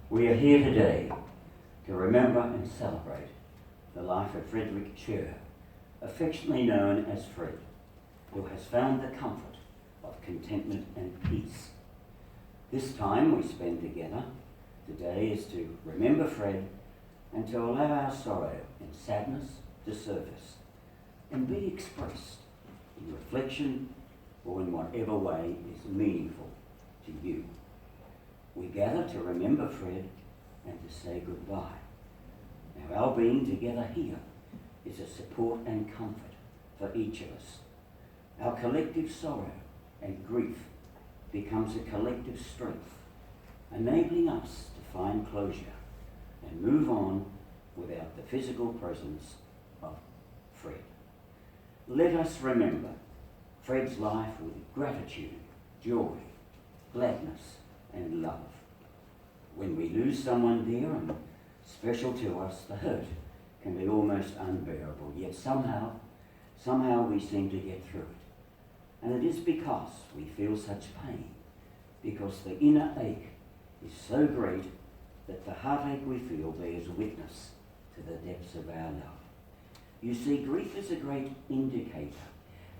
We are here today to remember and celebrate the life of Frederick Schuur, affectionately known as Fred, who has found the comfort of contentment and peace. This time we spend together today is to remember Fred and to allow our sorrow and sadness to surface and be expressed in reflection or in whatever way is meaningful to you. We gather to remember Fred and to say goodbye. Now, our being together here is a support and comfort for each of us. Our collective sorrow and grief becomes a collective strength, enabling us to find closure and move on without the physical presence of Fred. Let us remember Fred's life with gratitude, joy, gladness, and love. When we lose someone dear and special to us, the hurt can be almost unbearable, yet somehow we seem to get through it. And it is because we feel such pain, because the inner ache is so great that the heartache we feel bears witness to the depths of our love. You see, grief is a great indicator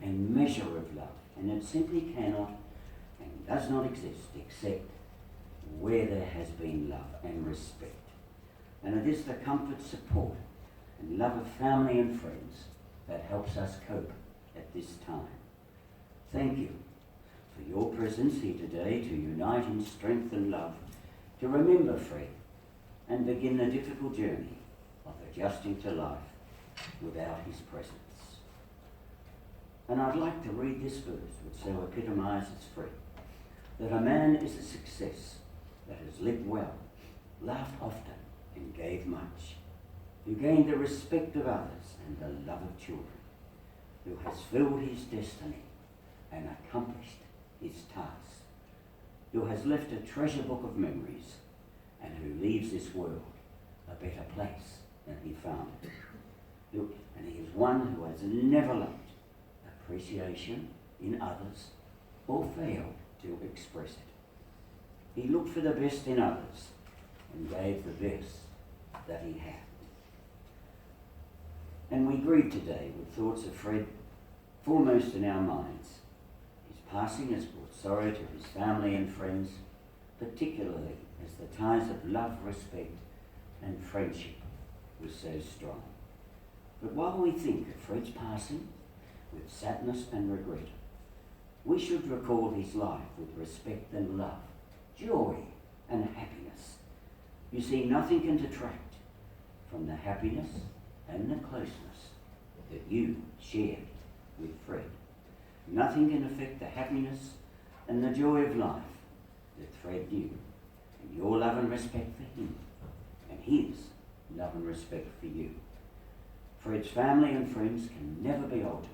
and measure of love, and it simply cannot and does not exist except where there has been love and respect. And it is the comfort, support, and love of family and friends that helps us cope at this time. Thank you for your presence here today to unite in strength and love, to remember Fred and begin the difficult journey of adjusting to life without his presence. And I'd like to read this verse which so epitomizes Fred, that a man is a success that has lived well, laughed often, and gave much, who gained the respect of others and the love of children, who has filled his destiny and accomplished his task, who has left a treasure book of memories, and who leaves this world a better place than he found it. And he is one who has never lacked appreciation in others or failed to express it. He looked for the best in others and gave the best that he had. And we grieve today with thoughts of Fred foremost in our minds. His passing has brought sorrow to his family and friends, particularly as the ties of love, respect, and friendship were so strong. But while we think of Fred's passing with sadness and regret, we should recall his life with respect and love, joy and happiness. You see, nothing can detract from the happiness and the closeness that you shared with Fred. Nothing can affect the happiness and the joy of life that Fred knew, and your love and respect for him, and his love and respect for you. Fred's family and friends can never be altered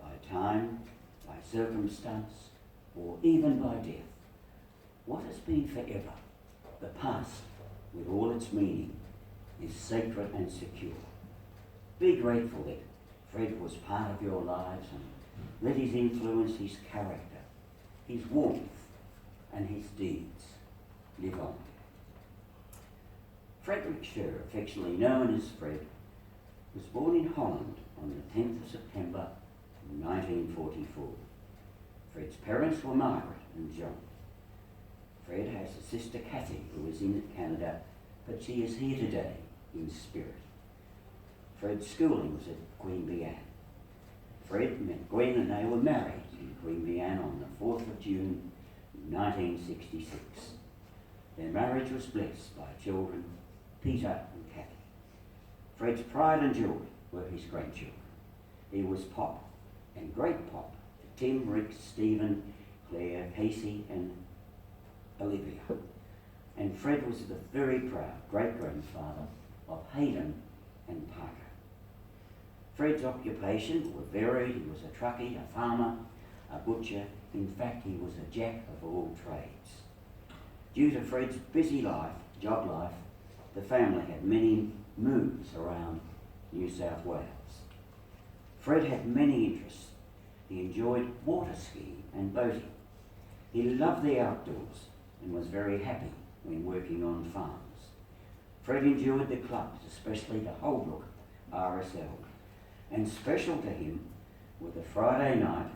by time, by circumstance, or even by death. What has been forever, the past, with all its meaning, is sacred and secure. Be grateful that Fred was part of your lives, and let his influence, his character, his warmth, and his deeds live on. Frederick Schuur, affectionately known as Fred, was born in Holland on the 10th of September 1944. Fred's parents were Margaret and John. Fred has a sister Kathy who is in Canada, but she is here today in spirit. Fred's schooling was at Queen Anne. Fred met Gwen and they were married in Queen Anne on the 4th of June 1966. Their marriage was blessed by children, Peter and Kathy. Fred's pride and joy were his grandchildren. He was Pop and great Pop to Tim, Rick, Stephen, Claire, Casey and Olivia. And Fred was the very proud great-grandfather of Hayden and Parker. Fred's occupation were varied. He was a truckie, a farmer, a butcher. In fact, he was a jack of all trades. Due to Fred's busy job life, the family had many moves around New South Wales. Fred had many interests. He enjoyed water skiing and boating. He loved the outdoors and was very happy when working on farms. Fred enjoyed the clubs, especially the Holbrook RSL, and special to him were the Friday night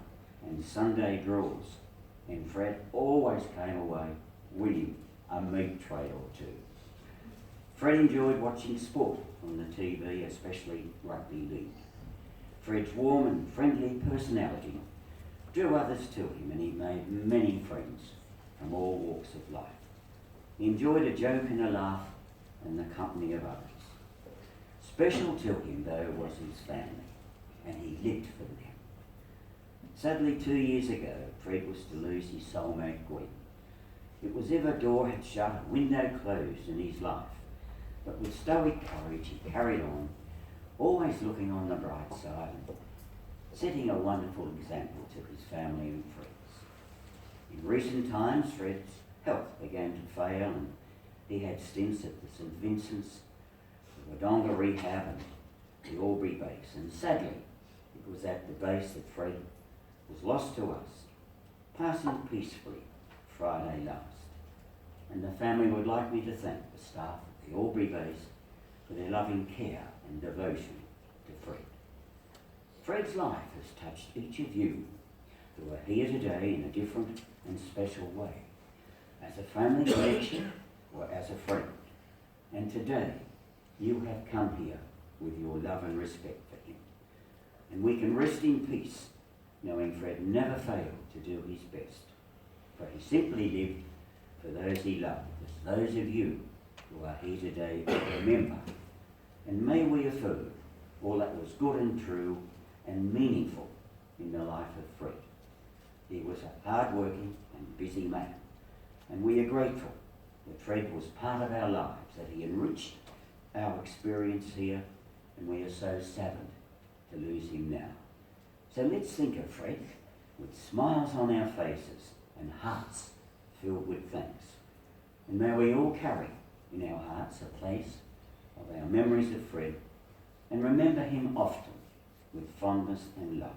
and Sunday draws, and Fred always came away winning a meat tray or two. Fred enjoyed watching sport on the TV, especially rugby league. Fred's warm and friendly personality drew others to him, and he made many friends from all walks of life. He enjoyed a joke and a laugh and the company of others. Special to him, though, was his family, and he lived for them. Sadly, 2 years ago, Fred was to lose his soulmate Gwen. It was as if a door had shut, a window closed in his life. But with stoic courage, he carried on, always looking on the bright side and setting a wonderful example to his family and friends. In recent times, Fred's health began to fail, and he had stints at the St Vincent's, the Wodonga Rehab and the Albury base, and sadly, it was at the base that Fred was lost to us, passing peacefully Friday last. And the family would like me to thank the staff at the Albury base for their loving care and devotion to Fred. Fred's life has touched each of you who are here today in a different and special way, as a family connection or as a friend. And today, you have come here with your love and respect for him. And we can rest in peace, knowing Fred never failed to do his best, for he simply lived for those he loved, as those of you who are here today remember. And may we affirm all that was good and true and meaningful in the life of Fred. He was a hard-working and busy man, and we are grateful that Fred was part of our lives, that he enriched our experience here, and we are so saddened to lose him now. So let's think of Fred with smiles on our faces and hearts filled with thanks. And may we all carry in our hearts a place of our memories of Fred and remember him often with fondness and love.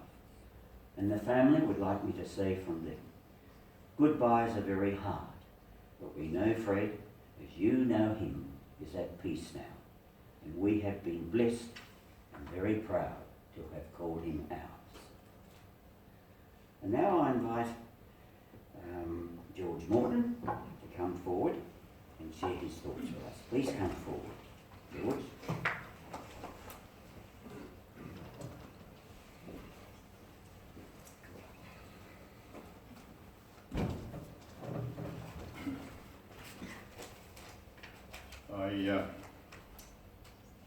And the family would like me to say from them, goodbyes are very hard, but we know Fred, as you know him, is at peace now. And we have been blessed and very proud to have called him ours. And now I invite George Morton to come forward and share his thoughts with us. Please come forward, George.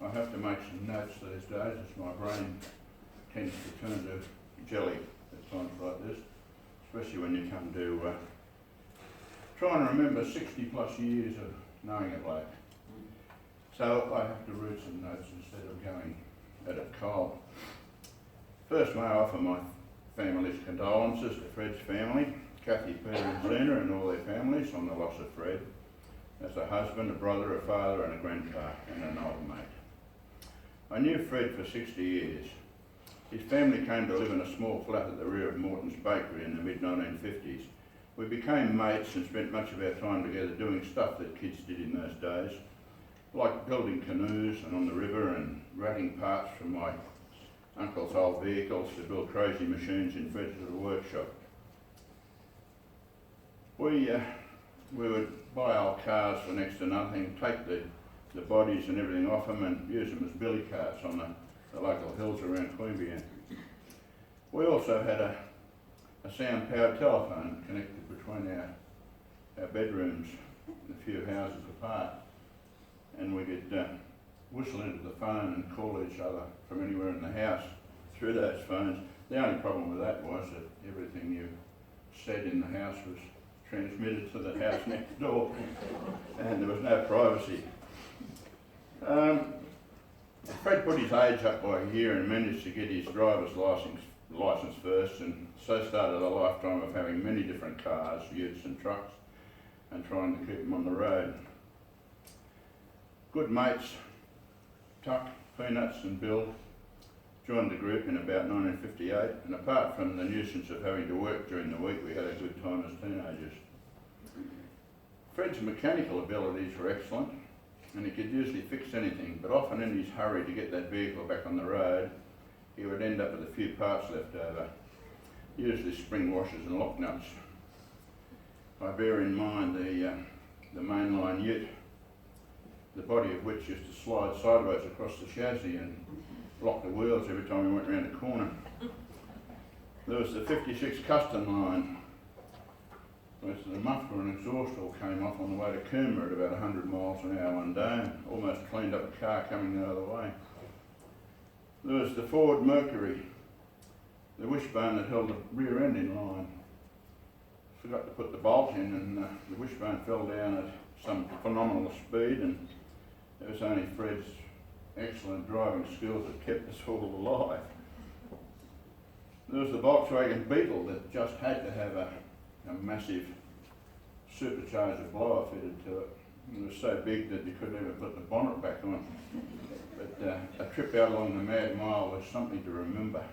I have to make some notes these days as my brain tends to turn to jelly at times like this, especially when you come to try and remember 60 plus years of knowing a bloke. So I have to read some notes instead of going at it cold. First, may I offer my family's condolences to Fred's family, Kathy, Peter and Zena and all their families on the loss of Fred, as a husband, a brother, a father and a grandpa and an old mate. I knew Fred for 60 years. His family came to live in a small flat at the rear of Morton's Bakery in the mid-1950s. We became mates and spent much of our time together doing stuff that kids did in those days, like building canoes and on the river and ratting parts from my uncle's old vehicles to build crazy machines in Fred's little workshop. We would buy old cars for next to nothing, take the bodies and everything off them and use them as billy carts on the local hills around Queanbeyan. We also had a sound-powered telephone connected between our bedrooms, a few houses apart, and we could whistle into the phone and call each other from anywhere in the house through those phones. The only problem with that was that everything you said in the house was transmitted to the house next door, and there was no privacy. Fred put his age up by a year and managed to get his driver's licence first, and so started a lifetime of having many different cars, utes and trucks, and trying to keep them on the road. Good mates, Tuck, Peanuts and Bill, joined the group in about 1958, and apart from the nuisance of having to work during the week, we had a good time as teenagers. Fred's mechanical abilities were excellent, and he could usually fix anything, but often in his hurry to get that vehicle back on the road, he would end up with a few parts left over, usually spring washers and lock nuts. I bear in mind the mainline ute, the body of which used to slide sideways across the chassis and block the wheels every time we went round a corner. There was the 56 custom line, which the muffler and exhaust all came off on the way to Coomera at about 100 miles an hour one day, and almost cleaned up a car coming the other way. There was the Ford Mercury, the wishbone that held the rear end in line. Forgot to put the bolt in, and the wishbone fell down at some phenomenal speed, and it was only Fred's excellent driving skills that kept us all alive. There was the Volkswagen Beetle that just had to have a massive supercharger blower fitted to it. It was so big that you couldn't even put the bonnet back on. But a trip out along the Mad Mile was something to remember.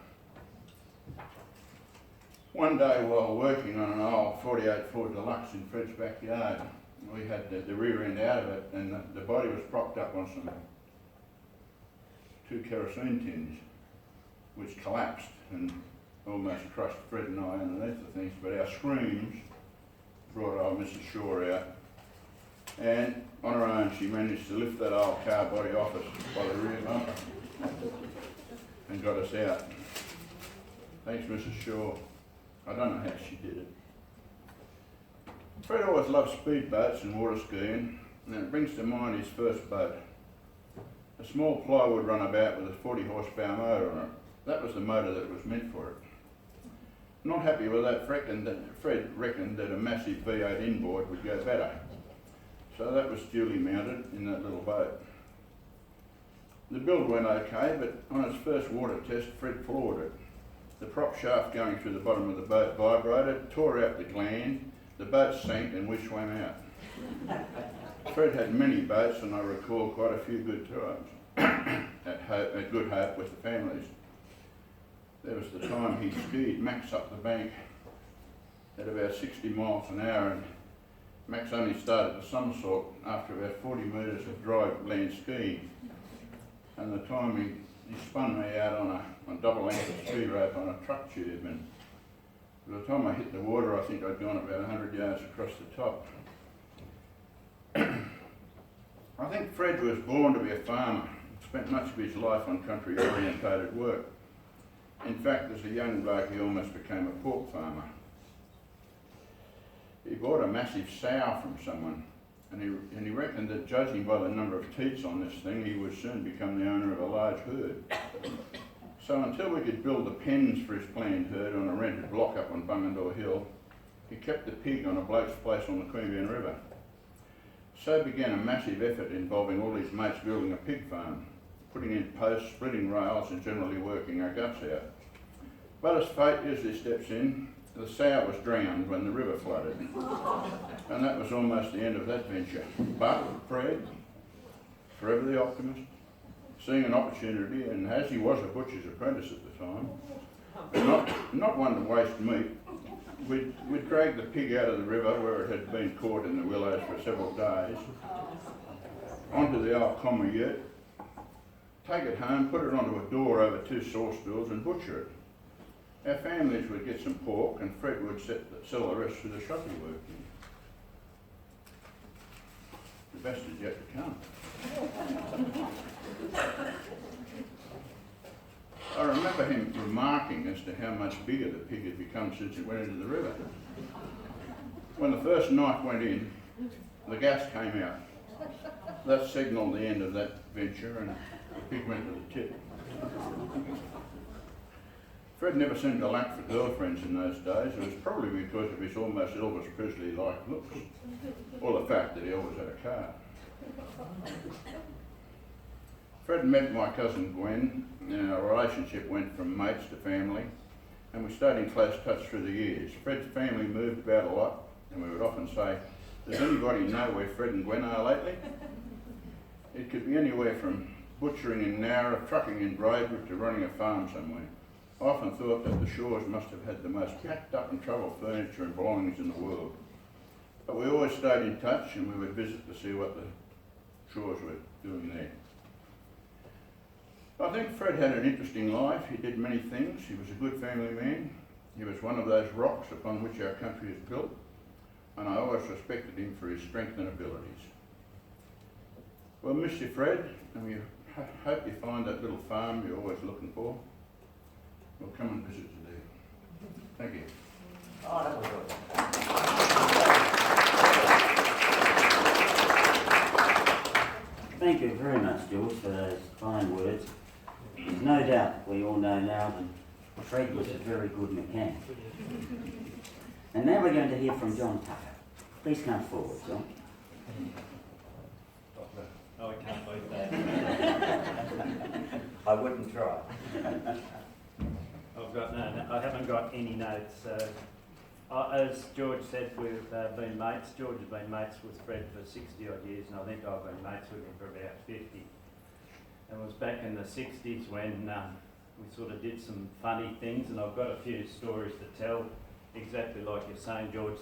One day while working on an old 48 Ford Deluxe in Fred's backyard, we had the rear end out of it, and the body was propped up on some 2 kerosene tins, which collapsed and almost crushed Fred and I underneath the things, but our screams brought old Mrs. Schuur out, and on her own she managed to lift that old car body off us by the rear bumper and got us out. Thanks, Mrs. Schuur. I don't know how she did it. Fred always loved speedboats and water skiing, and it brings to mind his first boat. A small plywood runabout with a 40 horsepower motor on it. That was the motor that was meant for it. Not happy with that, Fred reckoned that a massive V8 inboard would go better. So that was duly mounted in that little boat. The build went okay, but on its first water test, Fred floored it. The prop shaft going through the bottom of the boat vibrated, tore out the gland, the boat sank, and we swam out. Fred had many boats, and I recall quite a few good times at Good Hope with the families. There was the time he skied Max up the bank at about 60 miles an hour, and Max only started the somersault after about 40 metres of dry land skiing. And the time he spun me out on a double ankle ski rope on a truck tube, and by the time I hit the water, I think I'd gone about 100 yards across the top. I think Fred was born to be a farmer, spent much of his life on country orientated work. In fact, as a young bloke, he almost became a pork farmer. He bought a massive sow from someone, and he reckoned that judging by the number of teats on this thing, he would soon become the owner of a large herd. So until we could build the pens for his planned herd on a rented block up on Bungendore Hill, he kept the pig on a bloke's place on the Queanbeyan River. So began a massive effort involving all his mates building a pig farm, putting in posts, splitting rails, and generally working our guts out. But as fate usually steps in, the sow was drowned when the river flooded, and that was almost the end of that venture. But Fred, forever the optimist, seeing an opportunity, and as he was a butcher's apprentice at the time, not one to waste meat, we'd drag the pig out of the river where it had been caught in the willows for several days, onto the old comma ute, take it home, put it onto a door over 2 sauce stools and butcher it. Our families would get some pork, and Fred would sell the rest to the shop he worked in. The best is yet to come. I remember him remarking as to how much bigger the pig had become since it went into the river. When the first knife went in, the gas came out. That signalled the end of that venture, and the pig went to the tip. Fred never seemed to lack for girlfriends in those days. It was probably because of his almost Elvis Presley-like looks, or the fact that he always had a car. Fred met my cousin Gwen, and our relationship went from mates to family, and we stayed in close touch through the years. Fred's family moved about a lot, and we would often say, "Does anybody know where Fred and Gwen are lately?" It could be anywhere from butchering in Nowra, trucking in Braidwood, to running a farm somewhere. I often thought that the Shores must have had the most packed up and troubled furniture and belongings in the world. But we always stayed in touch and we would visit to see what the Shaws were doing there. I think Fred had an interesting life. He did many things. He was a good family man. He was one of those rocks upon which our country is built, and I always respected him for his strength and abilities. Well, miss you, Fred, and we hope you find that little farm you're always looking for. We'll come and visit you there. Thank you. Oh, that was good. Thank you very much, George, for those fine words. There's no doubt we all know now that Fred was a very good mechanic. And now we're going to hear from John Tucker. Please come forward, John. Oh, I can't believe that. I wouldn't try. I haven't got any notes. As George said, we've been mates. George has been mates with Fred for 60 odd years, and I think I've been mates with him for about 50. And it was back in the 60s when we sort of did some funny things, and I've got a few stories to tell, exactly like you're saying, George.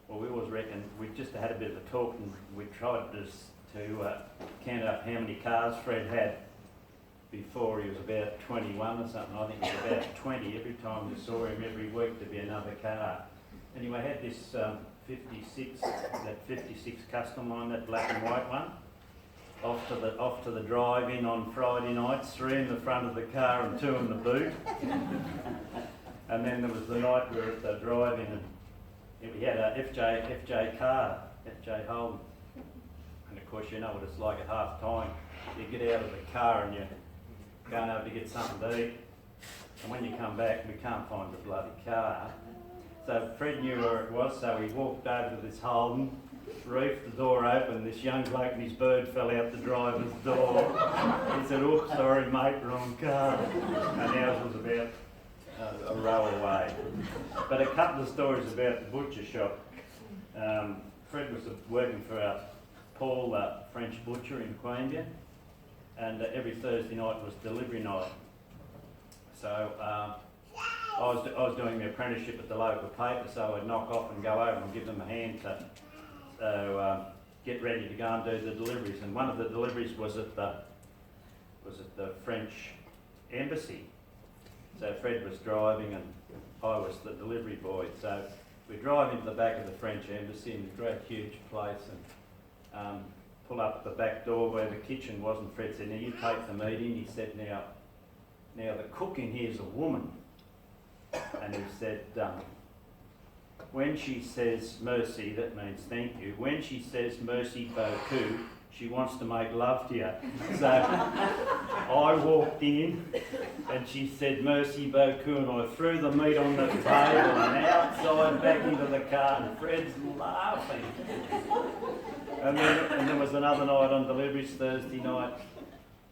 Well, we always reckon we just had a bit of a talk, and we tried to count up how many cars Fred had before he was about 21 or something. I think he was about 20. Every time we saw him every week there'd be another car. Anyway, I had this 56 custom line, that black and white one, off to the drive-in on Friday nights, 3 in the front of the car and 2 in the boot. And then there was the night we were at the drive-in and we had a FJ car, FJ Holden. And of course, you know what it's like at half time. You get out of the car and you're going over to get something to eat. And when you come back, we can't find the bloody car. So Fred knew where it was, so he walked over to this Holden, reefed the door open. This young bloke and his bird fell out the driver's door. He said, "Oops, sorry mate, wrong car." And ours was about a row away. But a couple of stories about the butcher shop. Fred was working for Paul, the French butcher in Queanbeyan, and every Thursday night was delivery night. So I was doing my apprenticeship at the local paper, so I'd knock off and go over and give them a hand to get ready to go and do the deliveries. And one of the deliveries was at the French embassy. So Fred was driving and I was the delivery boy. So we drive into the back of the French embassy in a great huge place and pull up at the back door where the kitchen was, and Fred said, "Now you take the meat in." He said, now the cook in here is a woman. And he said, when she says merci, that means thank you. When she says merci beaucoup, she wants to make love to you. So I walked in and she said merci beaucoup, and I threw the meat on the table and outside back into the car, and Fred's laughing. And then there was another night on deliveries, Thursday night.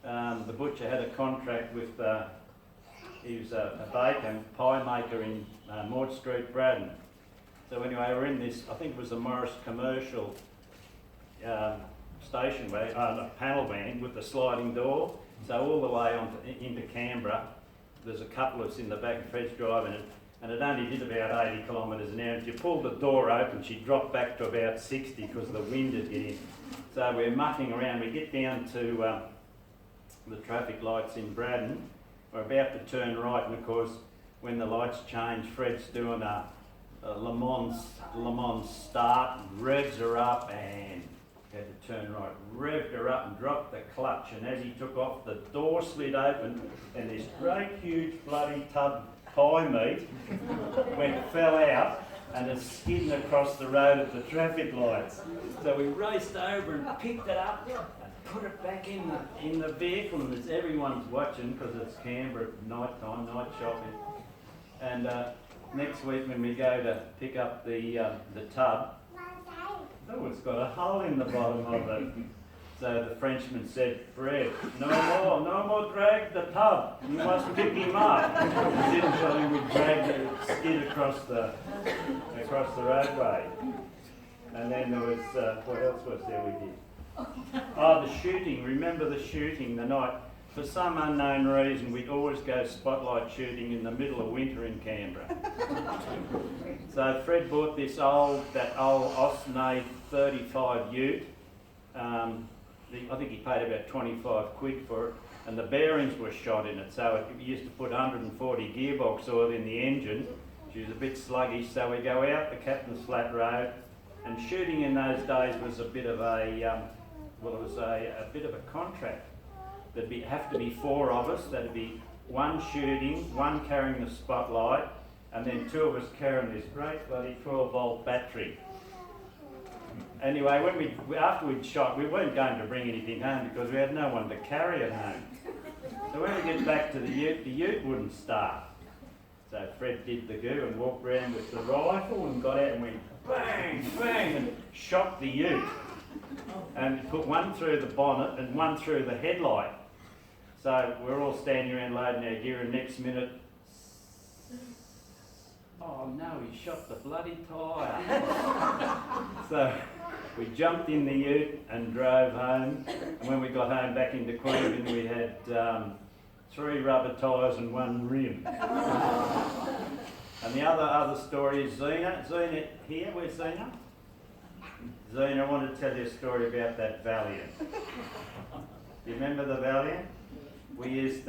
The butcher had a contract with, he was a baker, pie maker in Maud Street, Braddon. So anyway, we're in this, I think it was a Morris commercial station wagon, a panel van with the sliding door. So all the way into Canberra, there's a couple of us in the back of Fred's driving it, and it only did about 80 kilometres an hour. If you pulled the door open, she dropped back to about 60 because the wind had hit in. So we're mucking around. We get down to the traffic lights in Braddon. We're about to turn right, and of course, when the lights change, Fred's doing a Le Mans start, revs her up, and had to turn right, revved her up and dropped the clutch, and as he took off, the door slid open, and this great huge bloody tub pie meat fell out, and it's skidding across the road at the traffic lights. So we raced over and picked it up and put it back in the vehicle, and everyone's watching because it's Canberra night time, night shopping. And next week when we go to pick up the tub, oh, it's got a hole in the bottom of it. So the Frenchman said, "Fred, no more drag the tub. You must pick him up." He didn't tell him we dragged it, skid across the roadway. And then there was, what else was there we did? Oh, the shooting. Remember the shooting the night? for some unknown reason, we'd always go spotlight shooting in the middle of winter in Canberra. So Fred bought that old Osney 35 ute. I think he paid about 25 quid for it, and the bearings were shot in it, so it used to put 140 gearbox oil in the engine. She was a bit sluggish, so we go out the Captain's Flat Road, and shooting in those days was a bit of a bit of a contract. There'd have to be 4 of us. There'd be one shooting, one carrying the spotlight, and then 2 of us carrying this great bloody 12-volt battery. Anyway, after we'd shot, we weren't going to bring anything home because we had no one to carry it home. So when we get back to the ute wouldn't start. So Fred did the goo and walked around with the rifle and got out and went bang, bang, and shot the ute. And put one through the bonnet and one through the headlight. So we're all standing around loading our gear, and next minute, oh no, he shot the bloody tyre. So we jumped in the ute and drove home. And when we got home back into Queensland, we had 3 rubber tyres and 1 rim. And the other story is Zena. Zena here, where's Zena? Zena, I want to tell you a story about that Valiant. You remember the Valiant? We used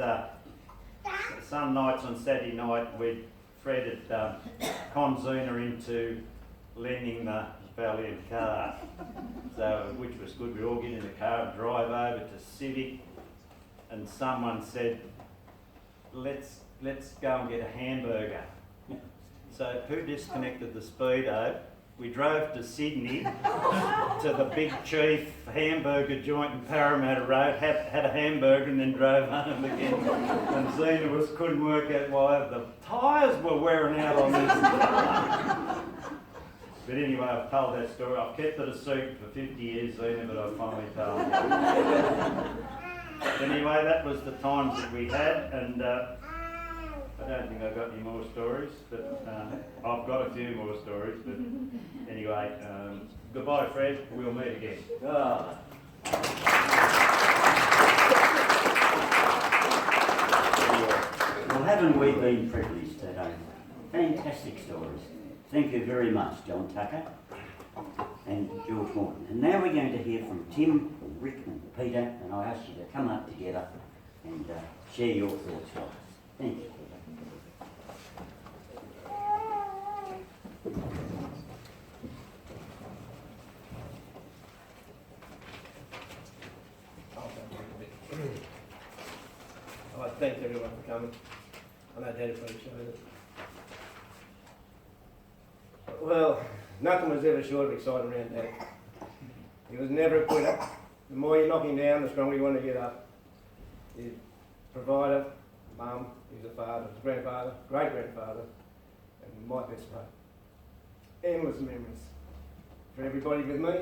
some nights on Saturday night, Fred had conned Zena into lending the Valiant car, so which was good. We all get in the car and drive over to Civic, and someone said, let's go and get a hamburger. So who disconnected the speedo? We drove to Sydney to the Big Chief hamburger joint in Parramatta Road, had a hamburger and then drove home again. And Zena couldn't work out why the tyres were wearing out on this car. But anyway, I've told that story. I've kept it a secret for 50 years, Zena, but I finally told it. Anyway, that was the times that we had, and I don't think I've got any more stories, but I've got a few more stories. But anyway, goodbye, Fred. We'll meet again. Ah. Well, haven't we been privileged today? Fantastic stories. Thank you very much, John Tucker and George Morton. And now we're going to hear from Tim, Rick and Peter, and I ask you to come up together and share your thoughts with us. Thank you. Thanks everyone for coming. I know Dad probably showed it. Well, nothing was ever short of exciting around Dad. He was never a quitter. The more you knock him down, the stronger you want to get up. He's a provider, mum, he's a father, he's a grandfather, great-grandfather, and my best mate. Endless memories. For everybody with me,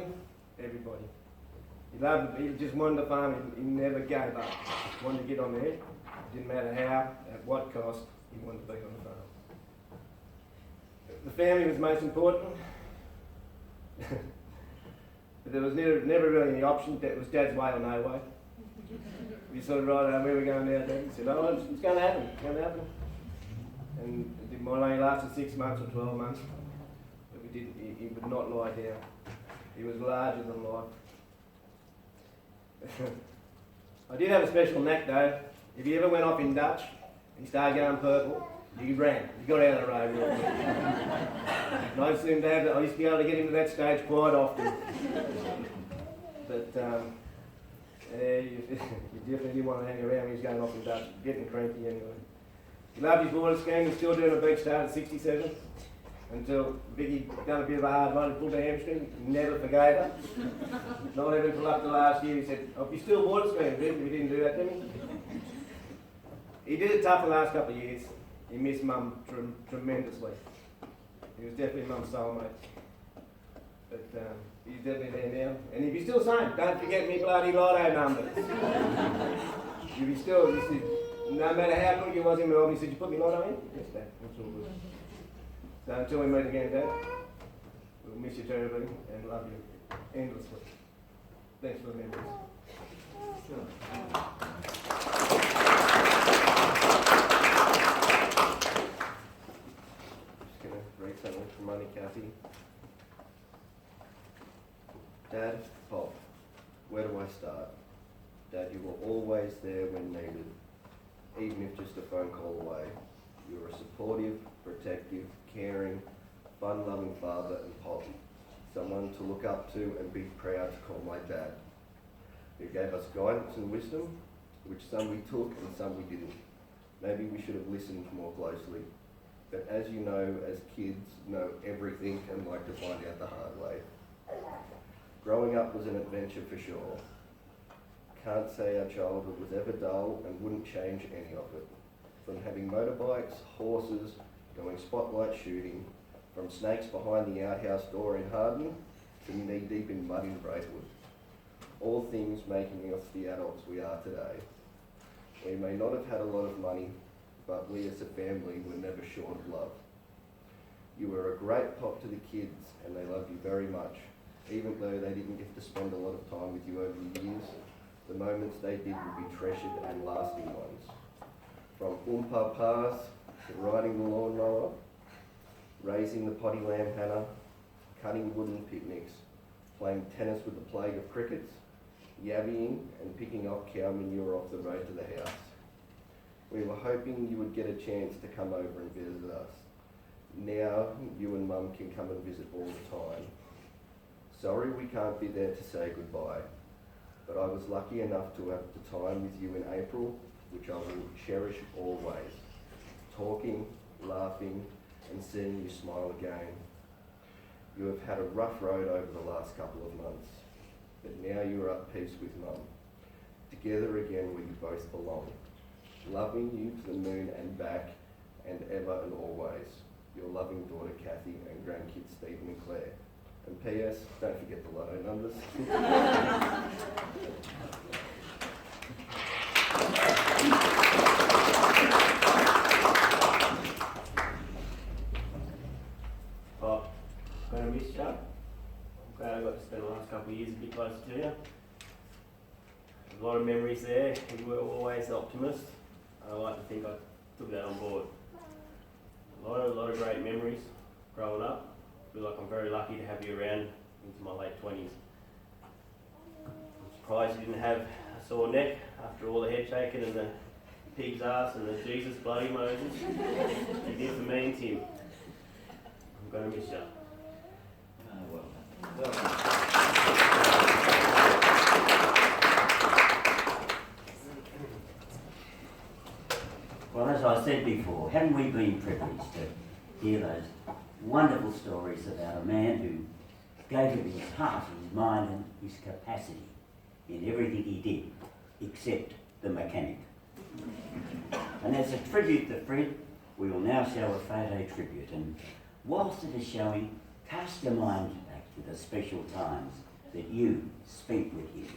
everybody. He just wanted to farm, he never gave up. He wanted to get on there. Didn't matter how, at what cost, he wanted to be on the farm. The family was most important, but there was never really any option. That was Dad's way or no way. We sort of right where we're going now, Dad. He said, oh, it's going to happen, it's going to happen. And it might only lasted 6 months or 12 months, but he would not lie down. He was larger than life. I did have a special knack though. If he ever went off in Dutch, he started going purple, you ran. You got out of the road real quick. And I used to be able to get him to that stage quite often. But you definitely didn't want to hang around when he was going off in Dutch, getting cranky anyway. He loved his water skiing, he's still doing a beach start at 67. Until Vicky done a bit of a hard one and pulled a hamstring, never forgave her. Not even until up to last year he said, oh, you still water skiing, Vic, if you didn't do that to me. He did it tough the last couple of years. He missed Mum tremendously. He was definitely Mum's soulmate. But he's definitely there now. And if you're still saying, don't forget me bloody lotto numbers. If you still, he said, no matter how good you was in the he said, you put me lotto in? Yes, Dad, that's all good. So until we meet again, Dad, we'll miss you terribly and love you endlessly. Thanks for the memories. Sure. that you were always there when needed, even if just a phone call away. You were a supportive, protective, caring, fun-loving father and pop, someone to look up to and be proud to call my dad. You gave us guidance and wisdom, which some we took and some we didn't. Maybe we should have listened more closely. But as you know, as kids, know everything and like to find out the hard way. Growing up was an adventure for sure. Can't say our childhood was ever dull and wouldn't change any of it. From having motorbikes, horses, going spotlight shooting, from snakes behind the outhouse door in Harden to knee deep in mud in Braidwood. All things making us the adults we are today. We may not have had a lot of money, but we as a family were never short of love. You were a great pop to the kids and they loved you very much. Even though they didn't get to spend a lot of time with you over the years, the moments they did would be treasured and lasting ones. From Oompa Pa's to riding the lawnmower, raising the potty lamb Hannah, cutting wooden picnics, playing tennis with the plague of crickets, yabbying and picking up cow manure off the road to the house. We were hoping you would get a chance to come over and visit us. Now you and Mum can come and visit all the time. Sorry we can't be there to say goodbye, but I was lucky enough to have the time with you in April, which I will cherish always. Talking, laughing, and seeing you smile again. You have had a rough road over the last couple of months, but now you are at peace with Mum, together again where you both belong. Loving you to the moon and back, and ever and always. Your loving daughter Kathy and grandkids Stephen and Claire. And P.S. Don't forget the lotto numbers. Pop, I'm going to miss you. I'm glad I got to spend the last couple of years a bit closer to you. A lot of memories there. You were always the optimist. I like to think I took that on board. A lot of great memories growing up. I feel like I'm very lucky to have you around into my late 20s. I'm surprised you didn't have a sore neck after all the head shaking and the pig's ass and the Jesus bloody Moses. You did for me and Tim. I'm going to miss you. Well done. Well, as I said before, haven't we been privileged to hear those wonderful stories about a man who gave of his heart, his mind and his capacity in everything he did, except the mechanic. And as a tribute to Fred, we will now show a photo tribute, and whilst it is showing, cast your mind back to the special times that you spent with him.